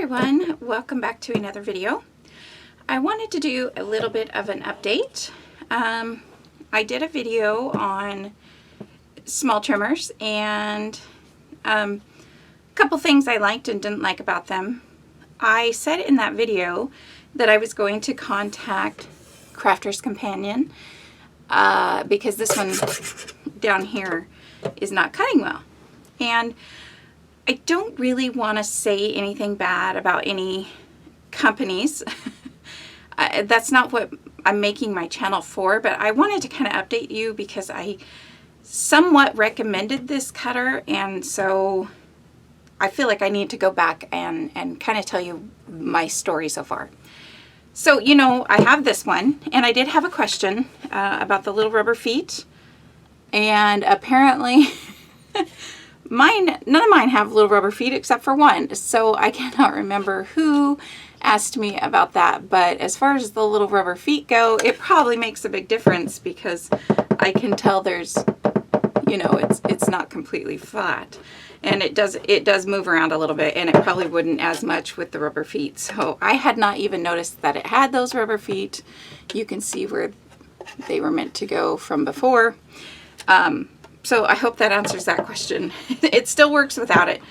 everyone, welcome back to another video. I wanted to do a little bit of an update. I did a video on small trimmers and a couple things I liked and didn't like about them. I said in that video that I was going to contact Crafter's Companion because this one down here is not cutting well. And I don't really want to say anything bad about any companies. That's not what I'm making my channel for, but I wanted to kind of update you because I somewhat recommended this cutter, and so I feel like I need to go back and kind of tell you my story so far. So, you know, I have this one, and I did have a question about the little rubber feet, and apparently none of mine have little rubber feet except for one, so I cannot remember who asked me about that. But as far as the little rubber feet go, it probably makes a big difference because I can tell there's, you know, it's not completely flat, and it does move around a little bit, and it probably wouldn't as much with the rubber feet. So I had not even noticed that it had those rubber feet. You can see where they were meant to go from before. So I hope that answers that question. It still works without it,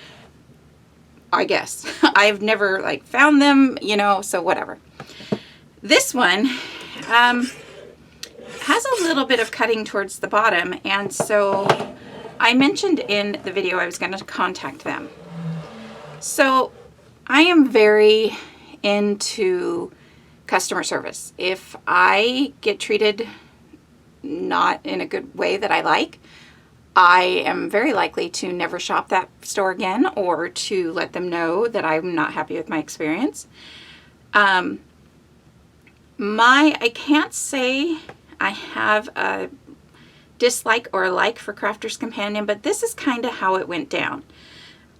I guess. I've never like found them, you know, so whatever. This one has a little bit of cutting towards the bottom, and so I mentioned in the video I was going to contact them. So I am very into customer service. If I get treated not in a good way that I like, I am very likely to never shop that store again, or to let them know that I'm not happy with my experience. I can't say I have a dislike or a like for Crafter's Companion, but this is kind of how it went down.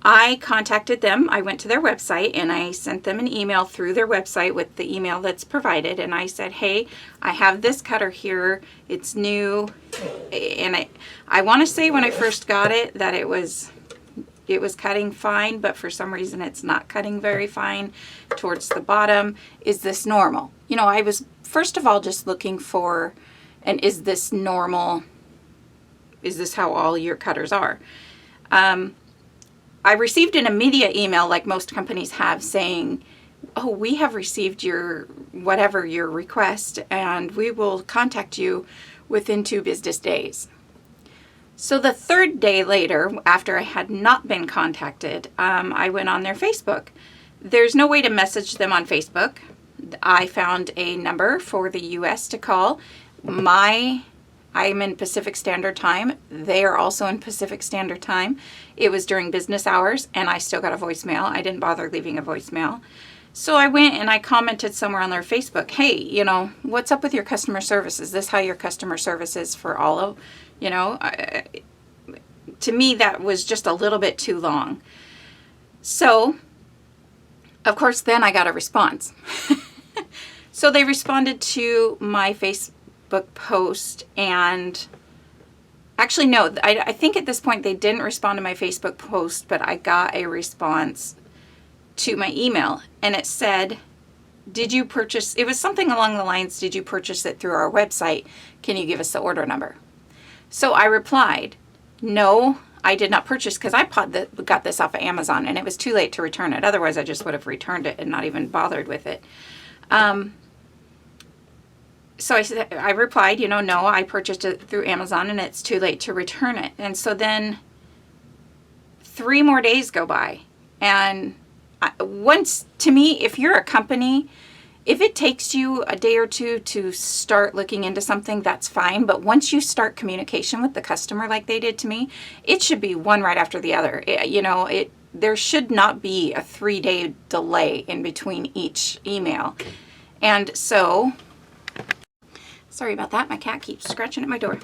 I contacted them. I went to their website and I sent them an email through their website with the email that's provided, and I said, hey, I have this cutter here, it's new, and I want to say when I first got it that it was cutting fine, but for some reason it's not cutting very fine towards the bottom. Is this normal? You know, I was first of all just looking for, and is this normal? Is this how all your cutters are? I received an immediate email, like most companies have, saying, oh, we have received your request, and we will contact you within 2 business days. So the third day later, after I had not been contacted, I went on their Facebook. There's no way to message them on Facebook. I found a number for the US to call. I'm in Pacific Standard Time. They are also in Pacific Standard Time. It was during business hours, and I still got a voicemail. I didn't bother leaving a voicemail. So I went and I commented somewhere on their Facebook, hey, you know, what's up with your customer service? Is this how your customer service is for all of, you know? To me, that was just a little bit too long. So, of course, then I got a response. So they responded to my Facebook post, and actually no, I think at this point they didn't respond to my Facebook post, but I got a response to my email, and it said, did you purchase, it was something along the lines, did you purchase it through our website? Can you give us the order number? So I replied, no, I did not purchase, because I got this off of Amazon, and it was too late to return it. Otherwise I just would have returned it and not even bothered with it. So I replied, you know, no, I purchased it through Amazon and it's too late to return it. And so then 3 more days go by. And to me, if you're a company, if it takes you a day or two to start looking into something, that's fine. But once you start communication with the customer like they did to me, it should be one right after the other. There should not be a 3-day delay in between each email. And so, sorry about that. My cat keeps scratching at my door.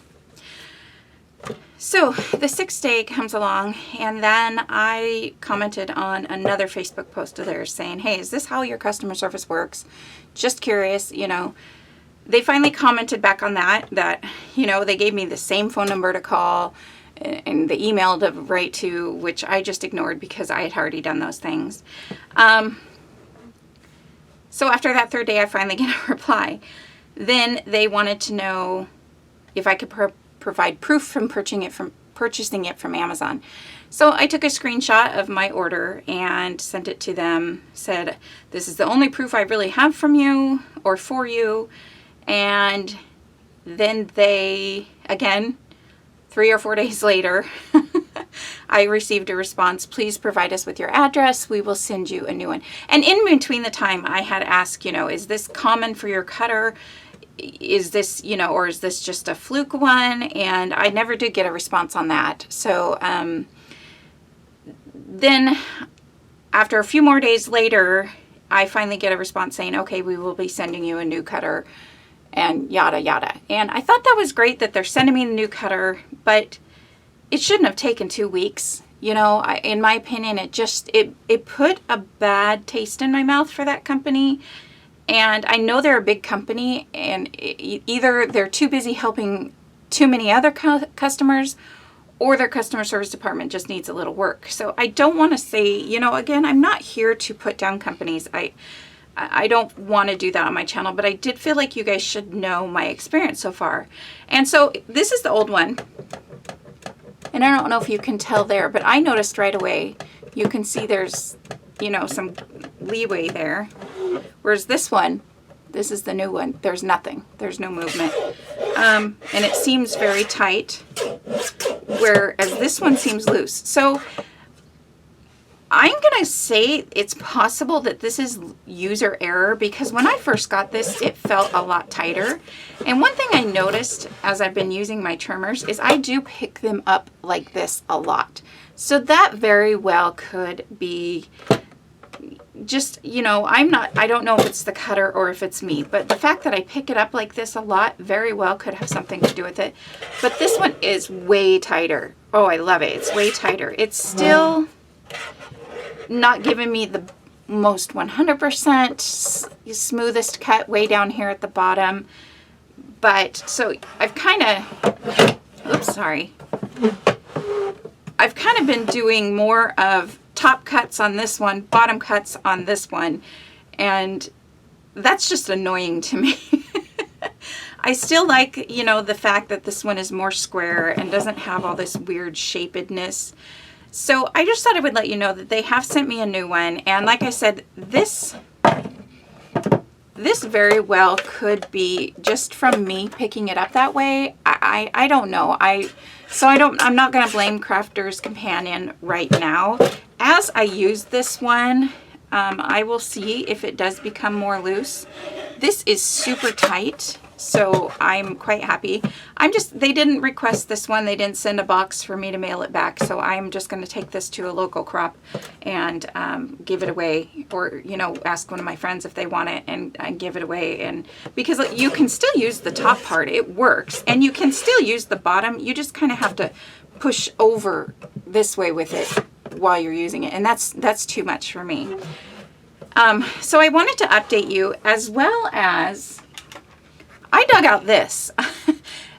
So the 6th day comes along, and then I commented on another Facebook post of theirs saying, hey, is this how your customer service works? Just curious, you know. They finally commented back on that, you know, they gave me the same phone number to call and the email to write to, which I just ignored because I had already done those things. So after that third day, I finally get a reply. Then they wanted to know if I could provide proof from purchasing it from Amazon. So I took a screenshot of my order and sent it to them, said, this is the only proof I really have from you or for you. And then they, again, 3 or 4 days later, I received a response, please provide us with your address. We will send you a new one. And in between the time, I had asked, you know, is this common for your cutter? Is this, you know, or is this just a fluke one? And I never did get a response on that. So then after a few more days later, I finally get a response saying, okay, we will be sending you a new cutter and yada, yada. And I thought that was great that they're sending me the new cutter, but it shouldn't have taken 2 weeks. You know, in my opinion, it put a bad taste in my mouth for that company. And I know they're a big company, and either they're too busy helping too many other customers, or their customer service department just needs a little work. So I don't want to say, you know, again, I'm not here to put down companies. I don't want to do that on my channel, but I did feel like you guys should know my experience so far. And so this is the old one. And I don't know if you can tell there, but I noticed right away, you can see there's, you know, some leeway there. Whereas this one, this is the new one, there's nothing. There's no movement. And it seems very tight, whereas this one seems loose. So I'm going to say it's possible that this is user error, because when I first got this, it felt a lot tighter. And one thing I noticed as I've been using my trimmers is I do pick them up like this a lot. So that very well could be just, you know, I don't know if it's the cutter or if it's me, but the fact that I pick it up like this a lot very well could have something to do with it. But this one is way tighter. Oh, I love it. It's way tighter. It's still not giving me the most 100% smoothest cut way down here at the bottom. But so I've kind of, oops, sorry. I've kind of been doing more of top cuts on this one, bottom cuts on this one, and that's just annoying to me. I still like, you know, the fact that this one is more square and doesn't have all this weird shapedness. So I just thought I would let you know that they have sent me a new one. And like I said, this very well could be just from me picking it up that way. I don't know. I'm not going to blame Crafter's Companion right now. As I use this one, I will see if it does become more loose. This is super tight, so I'm quite happy. They didn't request this one. They didn't send a box for me to mail it back, so I'm just going to take this to a local crop and give it away, or, you know, ask one of my friends if they want it and give it away. And because you can still use the top part, it works, and you can still use the bottom. You just kind of have to push over this way with it while you're using it, and that's too much for me. So I wanted to update you, as well as I dug out this.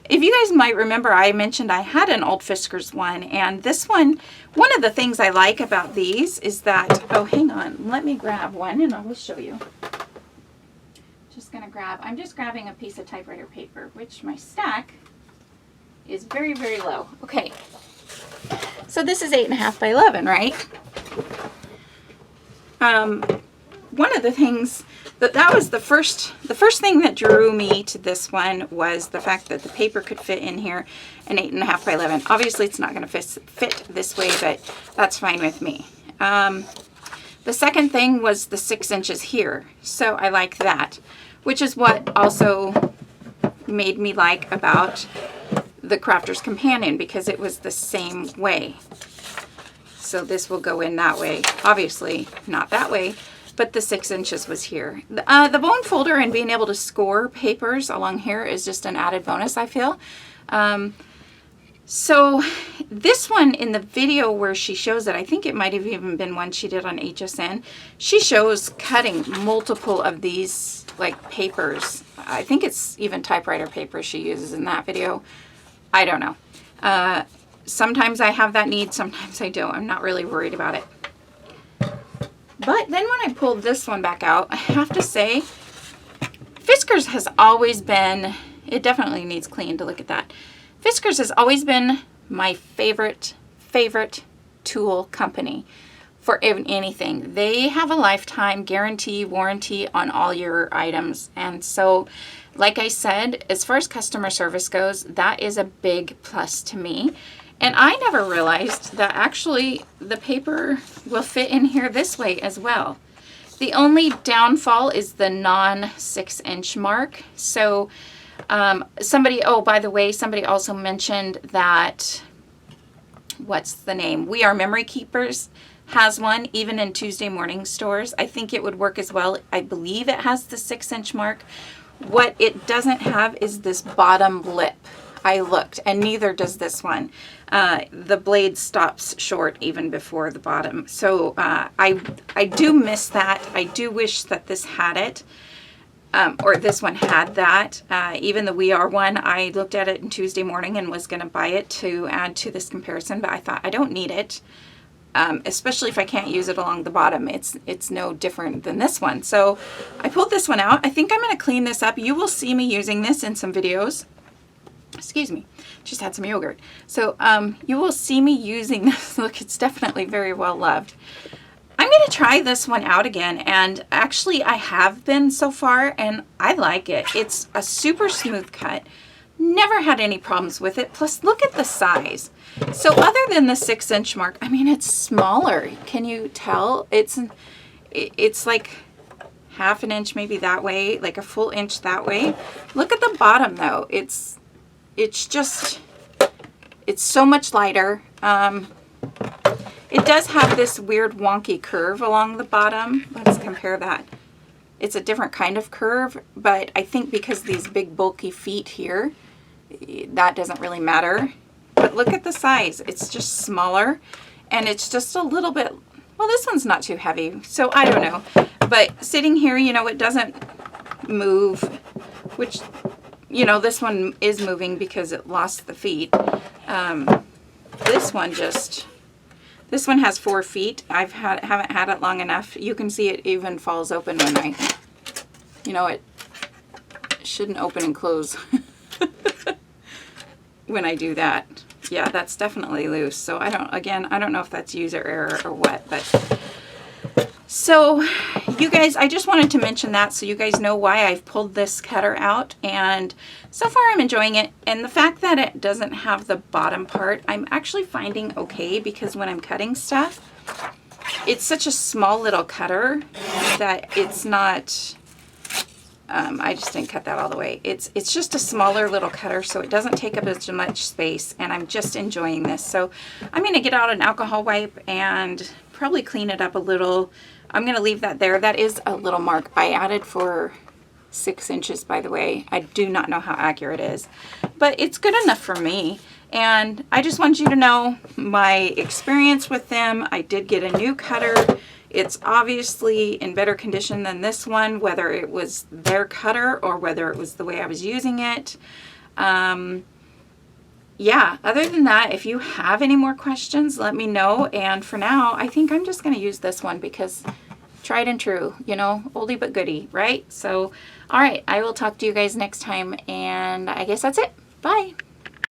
If you guys might remember, I mentioned I had an old Fiskars one, and this one of the things I like about these is that, oh, hang on, let me grab one and I will show you. I'm just grabbing a piece of typewriter paper, which my stack is very, very low. Okay. So this is 8.5 by 11, right? One of the things that was the first thing that drew me to this one was the fact that the paper could fit in here, an 8.5 by 11. Obviously, it's not going to fit this way, but that's fine with me. The second thing was the 6 inches here, so I like that, which is what also made me like about the Crafter's Companion, because it was the same way. So this will go in that way. Obviously not that way, but the 6 inches was here. The bone folder and being able to score papers along here is just an added bonus, I feel. So this one, in the video where she shows it, I think it might have even been one she did on HSN, she shows cutting multiple of these like papers. I think it's even typewriter paper she uses in that video. I don't know. Sometimes I have that need, sometimes I don't. I'm not really worried about it. But then when I pulled this one back out, I have to say, Fiskars has always been, it definitely needs cleaned to look at that. Fiskars has always been my favorite tool company for anything. They have a lifetime guarantee, warranty on all your items. And so, like I said, as far as customer service goes, that is a big plus to me. And I never realized that actually the paper will fit in here this way as well. The only downfall is the non 6-inch mark. So somebody, oh, by the way, somebody also mentioned that, what's the name? We Are Memory Keepers has one, even in Tuesday morning stores. I think it would work as well. I believe it has the 6-inch mark. What it doesn't have is this bottom lip. I looked, and neither does this one. The blade stops short even before the bottom. So I do miss that. I do wish that this had it, or this one had that. Even the We Are one, I looked at it in Tuesday morning and was going to buy it to add to this comparison, but I thought I don't need it, especially if I can't use it along the bottom. It's no different than this one. So I pulled this one out. I think I'm going to clean this up. You will see me using this in some videos. Excuse me, just had some yogurt. So you will see me using this. Look, it's definitely very well loved. I'm going to try this one out again, and actually I have been so far, and I like it. It's a super smooth cut. Never had any problems with it. Plus, look at the size. So other than the 6-inch mark, I mean, it's smaller. Can you tell? It's like half an inch maybe that way, like a full inch that way. Look at the bottom though. It's so much lighter. It does have this weird wonky curve along the bottom. Let's compare that. It's a different kind of curve, but I think because these big bulky feet here, that doesn't really matter. But look at the size. It's just smaller, and it's just a little bit, well, this one's not too heavy, so I don't know. But sitting here, you know, it doesn't move, which, you know, this one is moving because it lost the feet. This one has 4 feet. Haven't had it long enough. You can see it even falls open when it shouldn't open and close when I do that. Yeah, that's definitely loose. So I don't know if that's user error or what, but so you guys, I just wanted to mention that so you guys know why I've pulled this cutter out, and so far I'm enjoying it. And the fact that it doesn't have the bottom part, I'm actually finding okay, because when I'm cutting stuff, it's such a small little cutter that it's not, I just didn't cut that all the way. It's just a smaller little cutter, so it doesn't take up as much space, and I'm just enjoying this. So I'm going to get out an alcohol wipe and probably clean it up a little. I'm going to leave that there. That is a little mark I added for 6 inches, by the way. I do not know how accurate it is, but it's good enough for me. And I just want you to know my experience with them. I did get a new cutter. It's obviously in better condition than this one, whether it was their cutter or whether it was the way I was using it. Yeah, other than that, if you have any more questions, let me know. And for now, I think I'm just going to use this one because tried and true, you know, oldie but goodie, right? So, all right, I will talk to you guys next time, and I guess that's it. Bye.